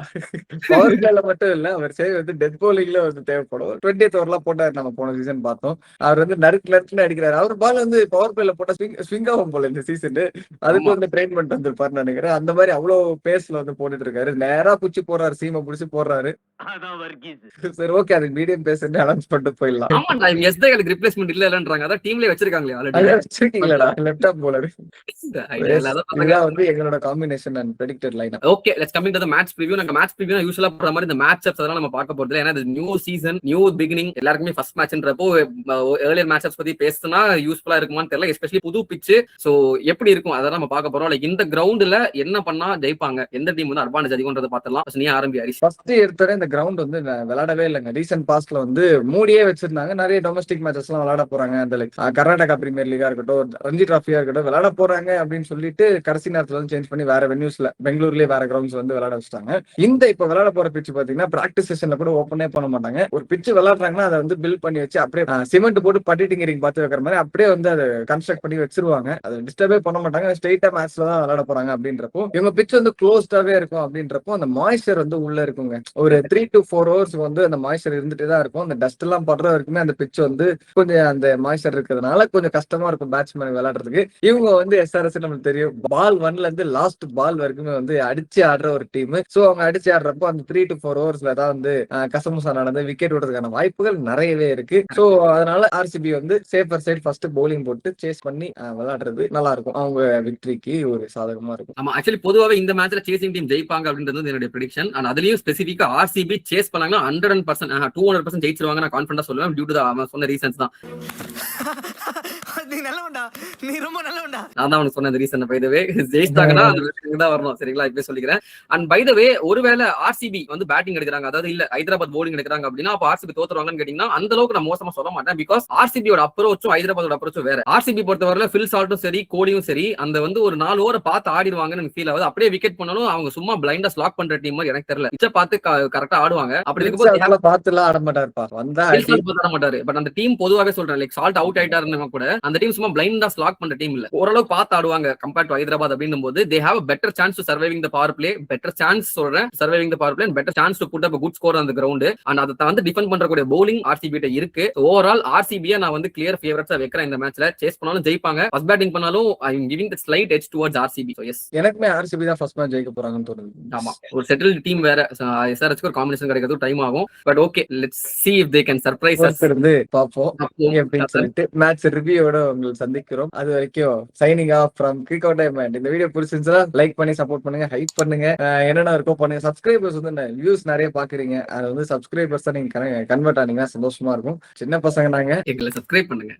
பவர் பிளேல மட்டும் இல்ல, அவர் சேவ் வந்து டெத் பவுலிங்ல வந்து தேவைப்படும். 20th ஓவர்லாம் போட்டாரு, நம்ம போன சீசன் பார்த்தோம். அவர் வந்து நறுக்குன்னு அடிக்கிறாரு. அவர் பால் வந்து பவர் பிளேல போட்டா ஸ்விங் ஆகும் போல இந்த சீசன். அதுக்கு வந்து ட்ரெயின் பண்ணிட்டு வந்திருப்பாருன்னு நினைக்கிறேன். அந்த மாதிரி அவ்வளவு பேஸ்ல வந்து போட்டுட்டு இருக்காரு. நேரா புடிச்சு போறாரு, சீமை புடிச்சு போடுறாரு. சரி ஓகே, அதுக்கு மீடியம் பேஸ் அனௌன்ஸ் பண்ணிட்டு போயிடலாம். ஆமா நான் எஸ்தேகளுக்கு ரிப்ளேஸ்மென்ட் இல்லன்றாங்க. அத டீம்லயே வச்சிருக்காங்களே ஆல்ரெடி. வச்சிருக்கீங்களா லெஃப்ட் ஆப் பவுலர். இதெல்லாம் வந்து எங்களோட combination and predicted lineup. Okay, let's coming to the match preview. நாங்க மேட்ச் ப்ரிவ்யூ யூசுவலா போற மாதிரி இந்த மேட்ச் அப்ஸ் அதெல்லாம் நம்ம பார்க்க போறது இல்ல. ஏன்னா இது நியூ சீசன், நியூ பிகினிங், எல்லாருக்குமே ஃபர்ஸ்ட் மேட்ச்ன்றப்போ ஏர்லியர் மேட்ச் அப்ஸ் பத்தி பேசினா யூஸ்ஃபுல்லா இருக்குமான்னு தெரியல. எஸ்பெஷலி புது பிட்ச், சோ எப்படி இருக்கும் அத நம்ம பார்க்க போறோம். லைக் இந்த கிரவுண்ட்ல என்ன பண்ணா ஜெயிப்பாங்க, எந்த டீம் வந்து அட்வான்டேஜ் அதிகம்ன்றத பார்த்தலாம். நீ ஆரம்பி ஹரிஷ். ஃபர்ஸ்ட் எடுத்தோட இந்த கிரவுண்ட் வந்து விளையாடவே இல்லைங்க. ரீசன்ட் பாஸ்ட்ல வந்து மூடியே வச்சிருந்தாங்க. நிறைய டொமஸ்டிக் மேட்சஸ் எல்லாம் விளையாட போறாங்க. அந்த கர்நாடகா பிரீமியர் லீகா இருக்கட்டும், ரஞ்சி டிராஃபியா இருக்கட்டும், விளையாட போறாங்க அப்படின்னு சொல்லிட்டு கடைசி நேரத்துல வந்து சேஞ்ச் பண்ணி வேற வென்யூஸ்ல பெங்களூர்லயே வேற கிரவுண்ட்ஸ் வந்து விளையாட வச்சிட்டாங்க. இந்த இப்ப விளையாட போற பிட்ச் பாத்தீங்கன்னா பிராக்டிஸ் செஷன்ல கூட ஓப்பனே பண்ண மாட்டாங்க. ஒரு பிட்ச் விளையாடுறாங்கன்னா அதை வந்து பில்ட் பண்ணி வச்சு அப்படியே சிமெண்ட் போட்டு பட்டிட்டிங்கரிங் பார்த்து வைக்கிற மாதிரி அப்படியே வந்து அதை கன்ஸ்ட்ரக்ட் பண்ணி வச்சிருவாங்க. அதை டிஸ்டர்பே பண்ண மாட்டாங்க. ஸ்ட்ரெயிட்டா மேட்ச்ல தான் விளையாட போறாங்க அப்படின்றப்போ இவங்க பிட்ச் வந்து க்ளோஸ்டாவே இருக்கும். அப்படின்றப்போ அந்த மாய்ஸ்சர் வந்து உள்ள இருக்குங்க. ஒரு 3 to 4 hours வந்து அந்த மாய்ஸ்சர் இருந்துட்டே தான் இருக்கும். அந்த டஸ்ட் எல்லாம் படுற வரைக்குமே அந்த பிட்ச் வந்து கொஞ்சம் அந்த மாய்ஸ்சர் இருக்கிறதுனால கொஞ்சம் கஷ்டமா இருக்கும் பேட்ஸ்மேன் விளையாடுறதுக்கு. இவங்க வந்து எஸ்ஆர்எஸ் நமக்கு தெரியும், பால் 1ல இருந்து லாஸ்ட் பால் வரைக்குமே வந்து அடிச்சு ஆடுற ஒரு டீம். சோ அவங்க அடிச்சு ஆடுறப்போ அந்த 3 to 4 hours தான் வந்து கசமுசா நடந்து விக்கெட் விடுறதுக்கான வாய்ப்புகள் நிறையவே இருக்கு. சோ அதனால ஆர்சிபி வந்து சேஃபர் சைட் ஃபர்ஸ்ட் பவுலிங் போட்டு சேஸ் பண்ணி விளையாடுறது நல்லா இருக்கும். அவங்க விக்டரிக்கு ஒரு சாதகமா இருக்கும். ஆமா, ஆக்சுவலி பொதுவாவே இந்த மேட்ச்ல சேசிங் டீம் ஜெயிப்பாங்க அப்படின்றது என்னுடைய பிரெடிக்ஷன். அண்ட் அதுலயும் ஸ்பெசிஃபிக்கா ஆர்சிபி சேஸ் பண்ணாங்கன்னா 100% 200% ஜெயிச்சிருவாங்க நான் கான்ஃபிடன்டா சொல்லுவேன். டியூ டு அவன் சொன்ன ரீசன்ஸ் தான். நீ நல்லவன்டா, நீ ரொம்ப நல்லவன்டா. நான் தான் அவனுக்கு சொன்ன ரீசன். பை த வே ஜெயிச்சிட்டாங்கன்னா அந்த விஷயம் தான் வரணும். சரிங்களா? இப்பவே சொல்லிக்கிறேன். அண்ட் பை த வே ஒருவேளை ஆர்சிபி வந்து பேட்டிங் எடுக்கிறாங்க, அதாவது இல்ல ஹைதராபாத் போலிங் எடுக்கிறாங்க அப்படின்னா அப்ப ஆர்சிபி தோத்துருவாங்கன்னு கேட்டீங்கன்னா அந்த அளவுக்கு நான் மோசமா சொல்ல மாட்டேன். பிகாஸ் ஆர்சிபியோட அப்ரோச்சும் ஹைதராபாத்தோட அப்ரோச்சும் வேற. ஆர்சிபி பொறுத்தவரையில ஃபில் சால்ட்டும் சரி, கோலியும் சரி, அந்த வந்து ஒரு 4 ஓவர் பார்த்து ஆடிடுவாங்கன்னு எனக்கு ஃபீல் ஆகுது. அப்படியே விக்கெட் பண்ணாலும் அவங்க சும்மா பிளைண்டா ஸ்லாக் பண்ற டீம் மாதிரி எனக்கு தெரியல. பிச்சை பார்த்து கரெக்டா ஆடுவாங்க. அப்படி இருக்கும்போது பாத்துலாம் ஆட மாட்டாருப்பா, வந்தா ஆட மாட்டாரு. பட் அந்த டீம் பொதுவாகவே சொல்றேன், லைக் சால்ட் அவுட் ஆயிட்டாருன்னா கூட அந்த டீம் சும்மா பிளைண்டா ஸ்லாக் பண்ற டீம் இல்ல. ஓரளவு பார்த்து ஆடுவாங்க கம்பேர்ட் டு ஹைதராபாத் அப்படின்னும் போது they have a better chance to surviving the power play, better chance சொல்றேன் surviving the power play and better chance to put up a good score on the ground. and அத வந்து டிஃபெண்ட் பண்றக்கூடிய bowling RCB கிட்ட இருக்கு. ஓவரால் RCB நான் வந்து கிளியர் ஃபேவரட்ஸா வைக்கிறேன் இந்த மேட்ச்ல. சேஸ் பண்ணாலும் ஜெயிப்பாங்க, ஃபர்ஸ்ட் பேட்டிங் பண்ணாலும் I am giving the slight edge towards RCB. so yes, எனக்குமே RCB தான் ஃபர்ஸ்ட் மேட்ச் ஜெயிக்க போறாங்கன்னு தோணுது. ஆமா, ஒரு செட்டில்ட் டீம் வேற. SRH ஒரு காம்பினேஷன் கிடைக்கிறது டைம் ஆகும். But okay, let's see if they can surprise us. இருந்து பாப்போம் அப்படின்னு சொல்லிட்டு மேட்ச் ரிவ்யூவோட உங்களை சந்திக்கிறோம். அது வரைக்கும் signing off from Crick Out Diamond. இந்த வீடியோ பிடிச்சிருந்துச்சுன்னா லைக் பண்ணி சப்போர்ட் பண்ணுங்க, ஹைப் பண்ணுங்க, என்னென்ன இருக்கோ பண்ணுங்க. சப்ஸ்கிரைபர்ஸ் வந்து வியூஸ் நிறைய பாக்குறீங்க, அது வந்து சப்ஸ்கிரைபர்ஸ் தான் நீங்க கன்வெர்ட் ஆனீங்கன்னா சந்தோஷமா இருக்கும். சின்ன பசங்க நாங்க, எங்களை சப்ஸ்கிரைப் பண்ணுங்க.